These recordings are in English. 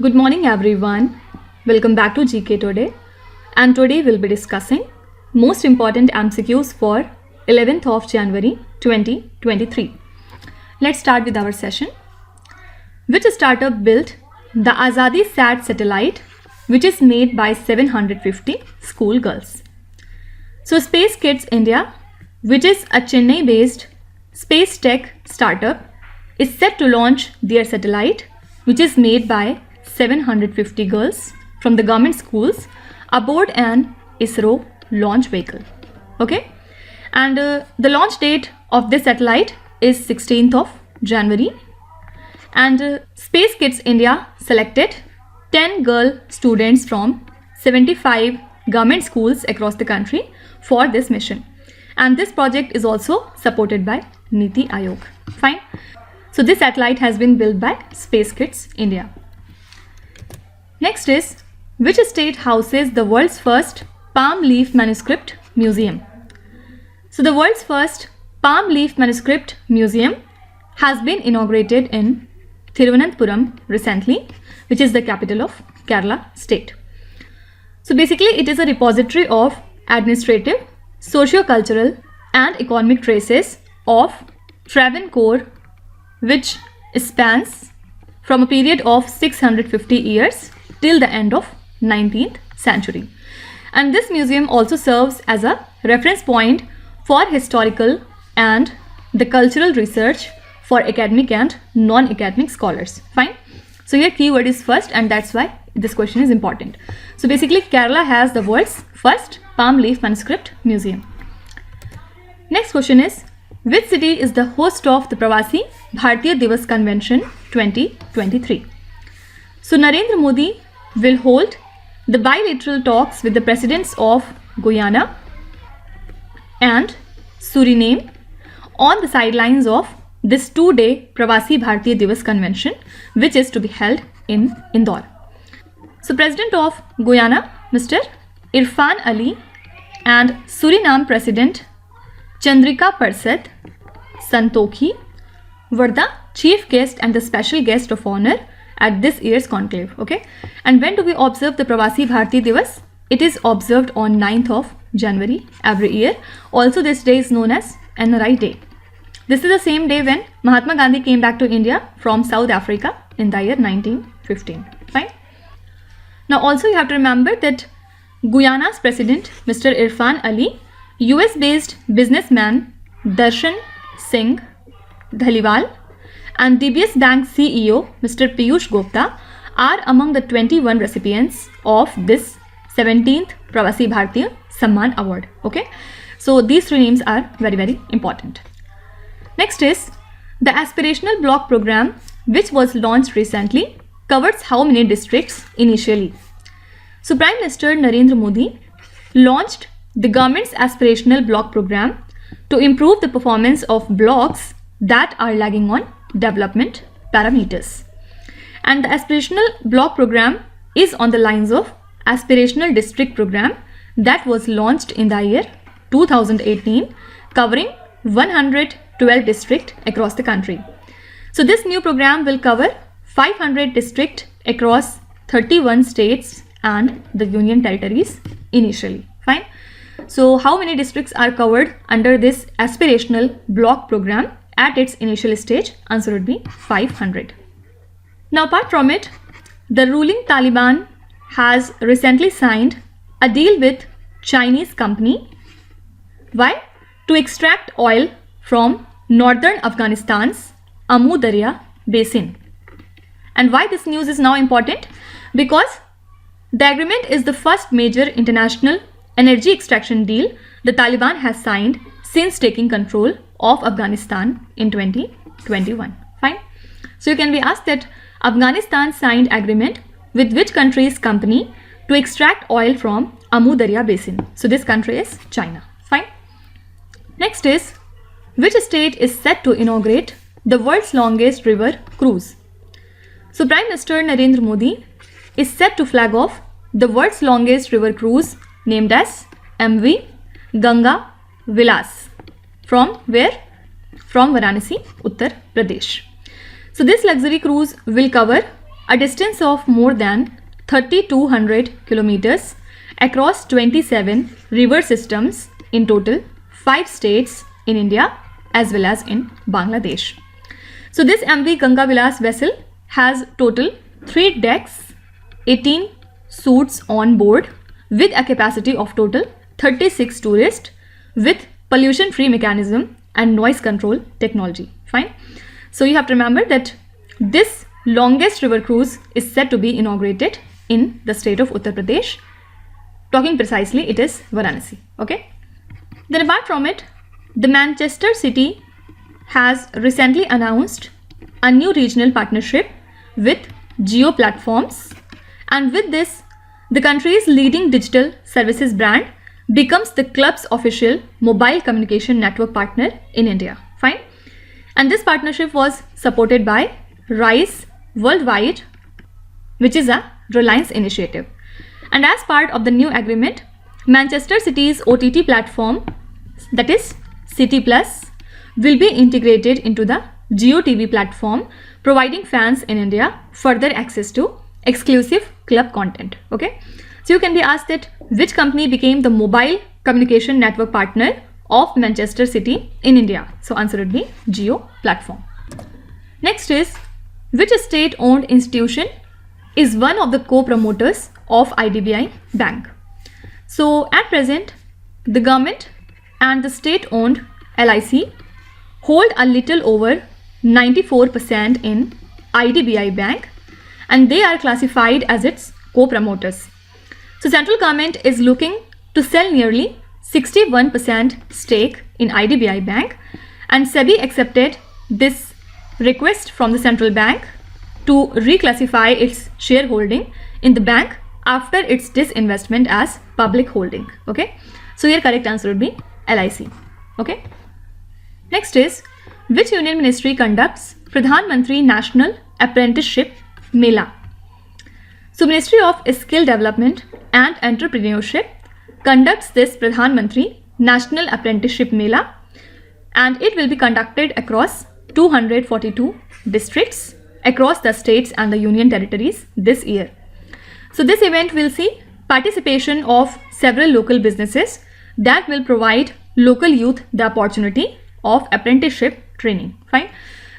Good morning everyone. Welcome back to GK Today, and today we'll be discussing most important MCQs for 11th of January 2023. Let's start with our session. Which startup built the Azadi Sat satellite, which is made by 750 school girls? So Space Kids India, which is a Chennai based space tech startup, is set to launch their satellite, which is made by 750 girls from the government schools aboard an ISRO launch vehicle. Okay, and the launch date of this satellite is 16th of January, and Space Kids India selected 10 girl students from 75 government schools across the country for this mission, and this project is also supported by Niti Aayog. Fine. So this satellite has been built by Space Kids India. Next is, which state houses the world's first Palm-leaf Manuscript Museum? So the world's first Palm-leaf Manuscript Museum has been inaugurated in Thiruvananthapuram recently, which is the capital of Kerala state. So basically it is a repository of administrative, socio-cultural and economic traces of Travancore, which spans from a period of 650 years till the end of 19th century. And this museum also serves as a reference point for historical and the cultural research for academic and non-academic scholars. Fine. So here keyword is first, and that's why this question is important. So basically Kerala has the world's first Palm-leaf Manuscript Museum. Next question is, which city is the host of the Pravasi Bharatiya Divas Convention 2023? So Narendra Modi will hold the bilateral talks with the presidents of Guyana and Suriname on the sidelines of this 2-day Pravasi Bharatiya Divas Convention, which is to be held in Indore. So President of Guyana, Mr. Irfan Ali, and Suriname President Chandrika Persad Santokhi were the chief guest and the special guest of honor at this year's conclave. Okay, and when do we observe the Pravasi Bharatiya Divas? It is observed on 9th of January every year. Also this day is known as NRI Day. This is the same day when Mahatma Gandhi came back to India from South Africa in the year 1915. Fine. Now also you have to remember that Guyana's president Mr. Irfan Ali, US based businessman Darshan Singh Dhaliwal, and DBS Bank CEO Mr. Piyush Gupta are among the 21 recipients of this 17th Pravasi Bharatiya Samman Award. Okay, so these three names are very important. Next is, the aspirational block program, which was launched recently, covers how many districts initially? So Prime Minister Narendra Modi launched the government's aspirational block program to improve the performance of blocks that are lagging on development parameters. And the aspirational block program is on the lines of aspirational district program that was launched in the year 2018, covering 112 districts across the country. So this new program will cover 500 districts across 31 states and the union territories initially. Fine. So how many districts are covered under this aspirational block program at its initial stage? Answer would be 500. Now apart from it, the ruling Taliban has recently signed a deal with Chinese company. Why? To extract oil from northern Afghanistan's Amu Darya basin. And why this news is now important? Because the agreement is the first major international energy extraction deal the Taliban has signed since taking control of Afghanistan in 2021. Fine. So you can be asked that Afghanistan signed agreement with which country's company to extract oil from Amu Darya basin. So this country is China. Fine. Next is, which state is set to inaugurate the world's longest river cruise? So Prime Minister Narendra Modi is set to flag off the world's longest river cruise named as MV Ganga Vilas. From where? From Varanasi, Uttar Pradesh. So this luxury cruise will cover a distance of more than 3,200 kilometers across 27 river systems in total 5 states in India as well as in Bangladesh. So this MV Ganga Vilas vessel has total 3 decks, 18 suites on board with a capacity of total 36 tourists with pollution-free mechanism and noise control technology. Fine. So you have to remember that this longest river cruise is set to be inaugurated in the state of Uttar Pradesh. Talking precisely, it is Varanasi. Okay. Then apart from it, the Manchester City has recently announced a new regional partnership with Jio Platforms, and with this, the country's leading digital services brand becomes the club's official mobile communication network partner in India. Fine. And this partnership was supported by RISE Worldwide, which is a Reliance initiative. And as part of the new agreement, Manchester City's OTT platform, that is City Plus, will be integrated into the Jio TV platform, providing fans in India further access to exclusive club content. Okay. So you can be asked that which company became the mobile communication network partner of Manchester City in India. So answer would be Jio platform. Next is, which state-owned institution is one of the co-promoters of IDBI Bank? So at present, the government and the state-owned LIC hold a little over 94% in IDBI Bank, and they are classified as its co-promoters. So central government is looking to sell nearly 61% stake in IDBI Bank, and SEBI accepted this request from the central bank to reclassify its shareholding in the bank after its disinvestment as public holding. Okay. So here correct answer would be LIC. Okay. Next is, which union ministry conducts Pradhan Mantri National Apprenticeship Mela? So Ministry of Skill Development and Entrepreneurship conducts this Pradhan Mantri National Apprenticeship Mela, and it will be conducted across 242 districts across the states and the union territories this year. So this event will see participation of several local businesses that will provide local youth the opportunity of apprenticeship training. Fine.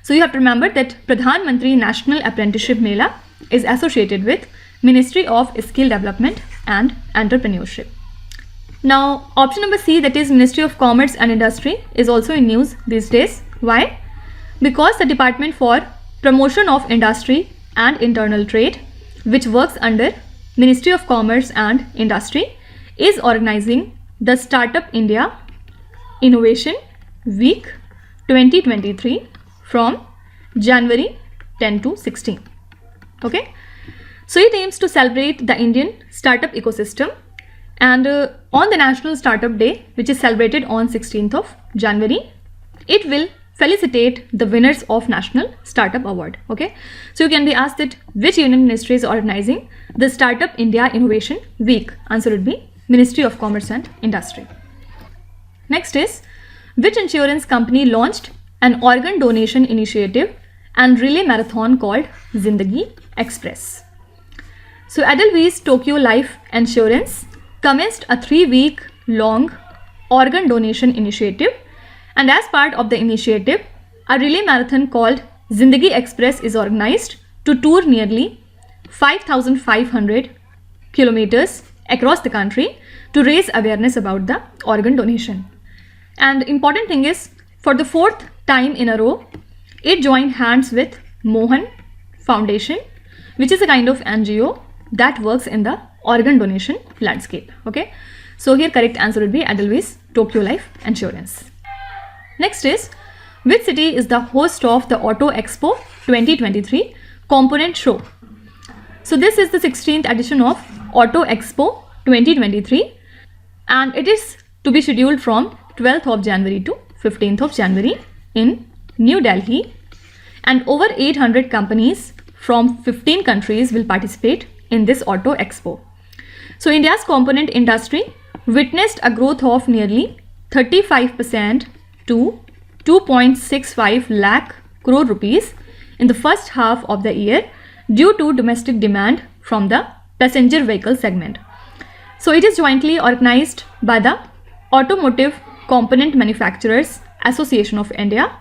So you have to remember that Pradhan Mantri National Apprenticeship Mela is associated with Ministry of Skill Development and Entrepreneurship. Now option number C, that is Ministry of Commerce and Industry, is also in news these days. Why? Because the Department for Promotion of Industry and Internal Trade, which works under Ministry of Commerce and Industry, is organizing the Startup India Innovation Week 2023 from January 10 to 16. Okay. So it aims to celebrate the Indian startup ecosystem, and on the National Startup Day, which is celebrated on 16th of January, it will felicitate the winners of National Startup Award. Okay. So you can be asked that which union ministry is organizing the Startup India Innovation Week? Answer would be Ministry of Commerce and Industry. Next is, which insurance company launched an organ donation initiative and relay marathon called Zindagi Express? So Edelweiss Tokyo Life Insurance commenced a 3-week-long organ donation initiative, and as part of the initiative, a relay marathon called Zindagi Express is organized to tour nearly 5,500 kilometers across the country to raise awareness about the organ donation. And important thing is, for the 4th time in a row, it joined hands with Mohan Foundation, which is a kind of NGO that works in the organ donation landscape. Okay. So here correct answer would be Edelweiss Tokyo Life Insurance. Next is, which city is the host of the Auto Expo 2023 component show? So this is the 16th edition of Auto Expo 2023, and it is to be scheduled from 12th of January to 15th of January in New Delhi, and over 800 companies from 15 countries will participate in this Auto Expo. So India's component industry witnessed a growth of nearly 35% to 2.65 lakh crore rupees in the first half of the year, due to domestic demand from the passenger vehicle segment. So it is jointly organized by the Automotive Component Manufacturers Association of India,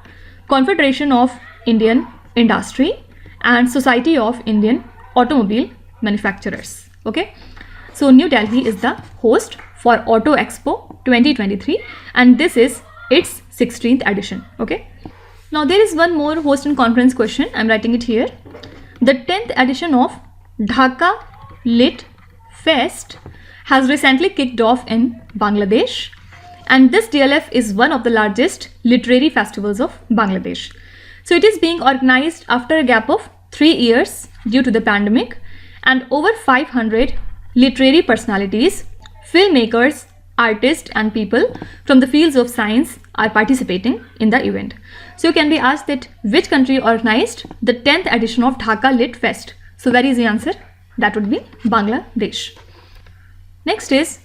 Confederation of Indian Industry, and Society of Indian Automobile Manufacturers. Okay, so New Delhi is the host for Auto Expo 2023, and this is its 16th edition. Okay, now there is one more host and conference question. I'm writing it here. The 10th edition of Dhaka Lit Fest has recently kicked off in Bangladesh, and this DLF is one of the largest literary festivals of Bangladesh. So it is being organized after a gap of 3 years due to the pandemic, and over 500 literary personalities, filmmakers, artists and people from the fields of science are participating in the event. So you can be asked that which country organized the 10th edition of Dhaka Lit Fest. So very easy answer, that would be Bangladesh. Next is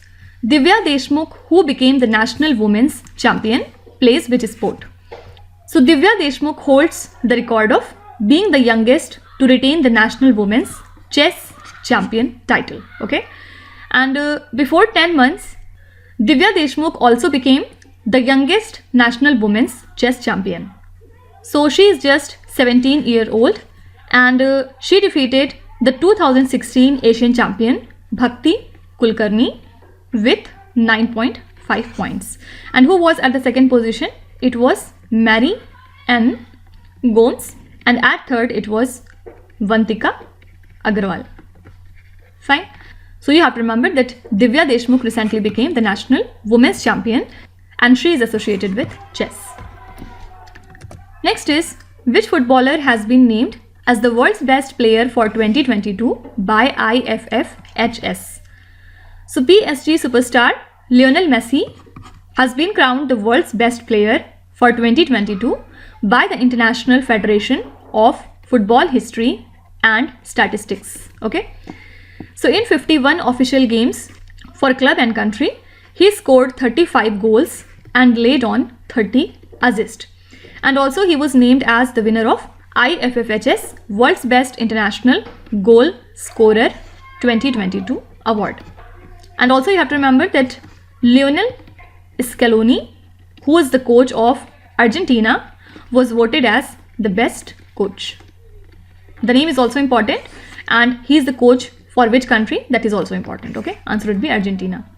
Divya Deshmukh, who became the national women's champion, plays which sport? So Divya Deshmukh holds the record of being the youngest to retain the national women's chess champion title. Okay, and before 10 months, Divya Deshmukh also became the youngest national women's chess champion. So she is just 17-year-old, and she defeated the 2016 Asian champion Bhakti Kulkarni with 9.5 points. And who was at the second position? It was Mary N. Gomes, and at third it was Vantika Agarwal. Fine. So you have to remember that Divya Deshmukh recently became the national women's champion, and she is associated with chess. Next is, which footballer has been named as the world's best player for 2022 by IFFHS? So PSG superstar Lionel Messi has been crowned the world's best player for 2022 by the International Federation of Football History and Statistics. Okay, so in 51 official games for club and country, he scored 35 goals and laid on 30 assists. And also he was named as the winner of IFFHS World's Best International Goal Scorer 2022 award. And also you have to remember that Lionel Scaloni, who is the coach of Argentina, was voted as the best coach. The name is also important, and he is the coach for which country? That is also important. Okay, answer would be Argentina.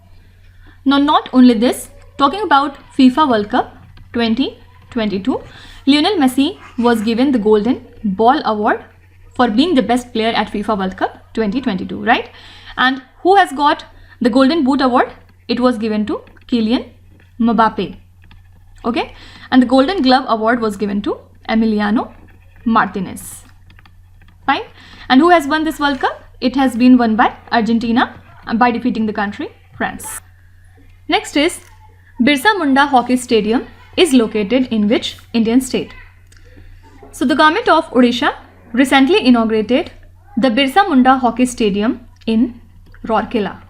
Now not only this, talking about FIFA World Cup 2022, Lionel Messi was given the Golden Ball Award for being the best player at FIFA World Cup 2022, right? And who has got the Golden Boot Award? It was given to Kylian Mbappe. Okay, and the Golden Glove Award was given to Emiliano Martinez. Fine. And who has won this World Cup? It has been won by Argentina by defeating the country France. Next is, Birsa Munda Hockey Stadium is located in which Indian state? So the government of Odisha recently inaugurated the Birsa Munda Hockey Stadium in Rourkela.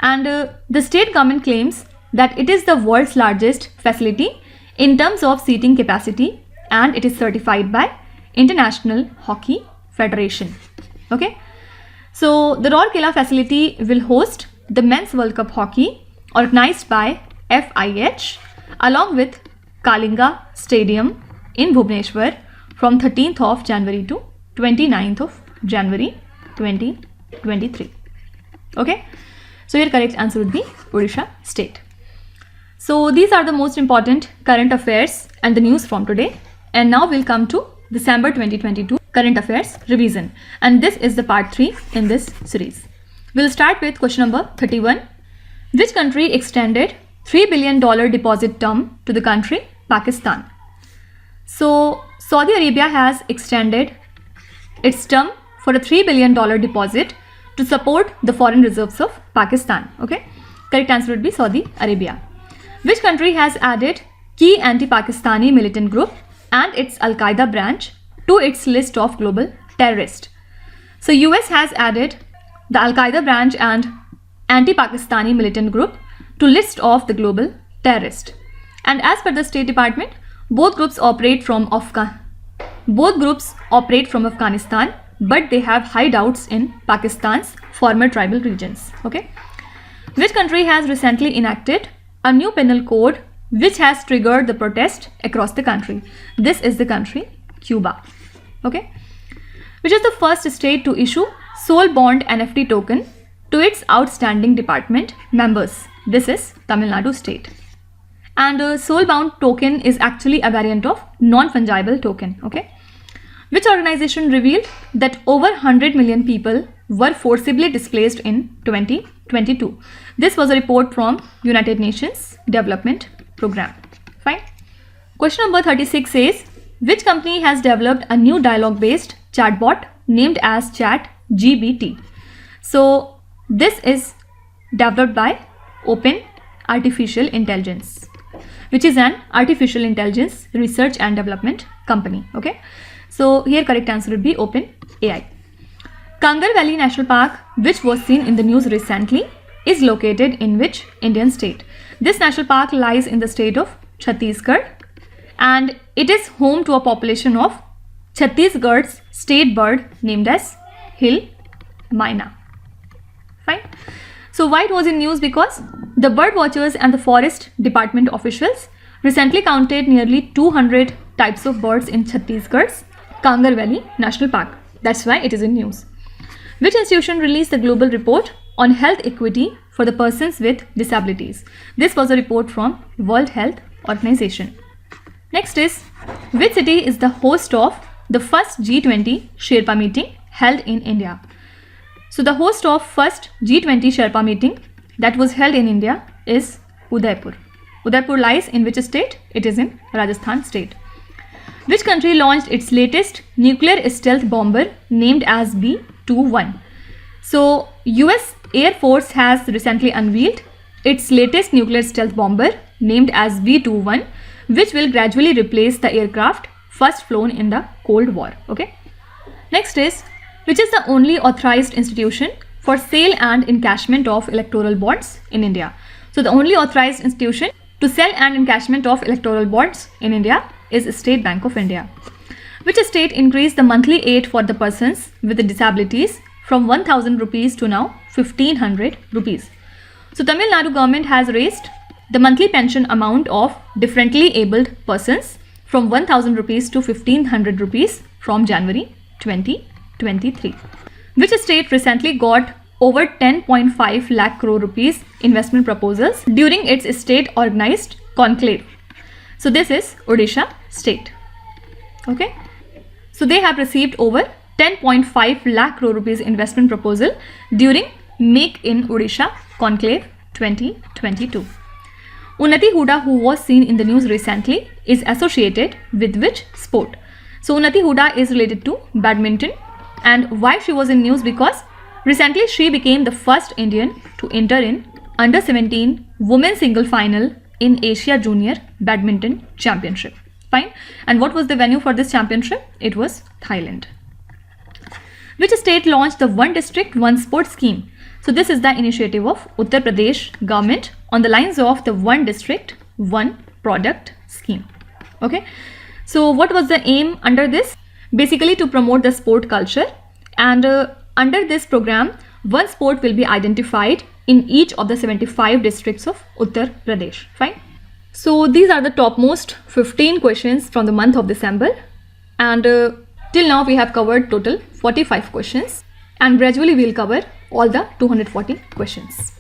And the state government claims that it is the world's largest facility in terms of seating capacity, and it is certified by International Hockey Federation. Okay, so the Rourkela facility will host the Men's World Cup Hockey organized by FIH along with Kalinga Stadium in Bhubaneswar from 13th of January to 29th of January 2023. Okay, so your correct answer would be Odisha state. So these are the most important current affairs and the news from today. And now we'll come to December 2022 current affairs revision. And this is the part 3 in this series. We'll start with question number 31. Which country extended $3 billion deposit term to the country Pakistan? So Saudi Arabia has extended its term for a $3 billion deposit to support the foreign reserves of Pakistan. Okay, correct answer would be Saudi Arabia. Which country has added key anti-Pakistani militant group and its Al-Qaeda branch to its list of global terrorists? So US has added the Al-Qaeda branch and anti-Pakistani militant group to list of the global terrorist. And as per the State Department, both groups operate from Afghanistan, but they have hideouts in Pakistan's former tribal regions. Okay. Which country has recently enacted a new penal code which has triggered the protest across the country? This is the country Cuba. Okay. Which is the first state to issue soul bond NFT token to its outstanding department members? This is Tamil Nadu state. And a soul bound token is actually a variant of non-fungible token. Okay. Which organization revealed that over 100 million people were forcibly displaced in 2022? This was a report from United Nations Development Program. Fine. Question number 36 says, which company has developed a new dialogue-based chatbot named as ChatGPT? So this is developed by Open Artificial Intelligence, which is an artificial intelligence research and development company. Okay. So here correct answer would be OpenAI. Kangar Valley National Park, which was seen in the news recently, is located in which Indian state? This national park lies in the state of Chhattisgarh, and it is home to a population of Chhattisgarh's state bird named as hill myna. Fine. So why it was in news? Because the bird watchers and the forest department officials recently counted nearly 200 types of birds in Chhattisgarh's Kangar Valley National Park. That's why it is in news. Which institution released the global report on health equity for the persons with disabilities? This was a report from World Health Organization. Next is, which city is the host of the first G20 Sherpa meeting held in India? So the host of first G20 Sherpa meeting that was held in India is Udaipur. Udaipur lies in which state? It is in Rajasthan state. Which country launched its latest nuclear stealth bomber named as B-21? So US Air Force has recently unveiled its latest nuclear stealth bomber named as B-21, which will gradually replace the aircraft first flown in the Cold War. Okay. Next is, which is the only authorized institution for sale and encashment of electoral bonds in India? So the only authorized institution to sell and encashment of electoral bonds in India is State Bank of India. Which state increased the monthly aid for the persons with disabilities from 1000 rupees to now 1500 rupees? So Tamil Nadu government has raised the monthly pension amount of differently abled persons from 1000 rupees to 1500 rupees from January 2023. Which state recently got over 10.5 lakh crore rupees investment proposals during its state organized conclave? So this is Odisha state. Okay. So they have received over 10.5 lakh crore rupees investment proposal during Make in Odisha Conclave 2022. Unnati Huda, who was seen in the news recently, is associated with which sport? So Unnati Huda is related to badminton. And why she was in news? Because recently she became the first Indian to enter in under 17 women's single final in Asia Junior Badminton Championship. Fine. And what was the venue for this championship? It was Thailand. Which state launched the One District, One Sport scheme? So this is the initiative of Uttar Pradesh government on the lines of the One District, One Product scheme. Okay. So what was the aim under this? Basically to promote the sport culture, and under this program, one sport will be identified in each of the 75 districts of Uttar Pradesh. Fine. So these are the topmost 15 questions from the month of December, and till now we have covered total 45 questions, and gradually we will cover all the 240 questions.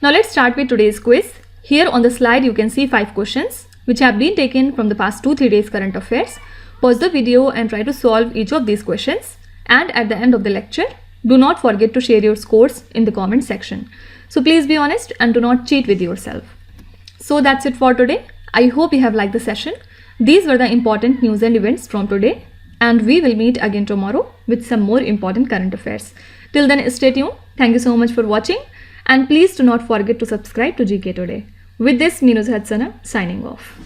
Now let's start with today's quiz. Here on the slide you can see 5 questions which have been taken from the past 2-3 days current affairs. Pause the video and try to solve each of these questions, and at the end of the lecture do not forget to share your scores in the comment section. So please be honest and do not cheat with yourself. So that's it for today. I hope you have liked the session. These were the important news and events from today, and we will meet again tomorrow with some more important current affairs. Till then, stay tuned. Thank you so much for watching, and please do not forget to subscribe to GK Today. With this, Meenuz Hadsana signing off.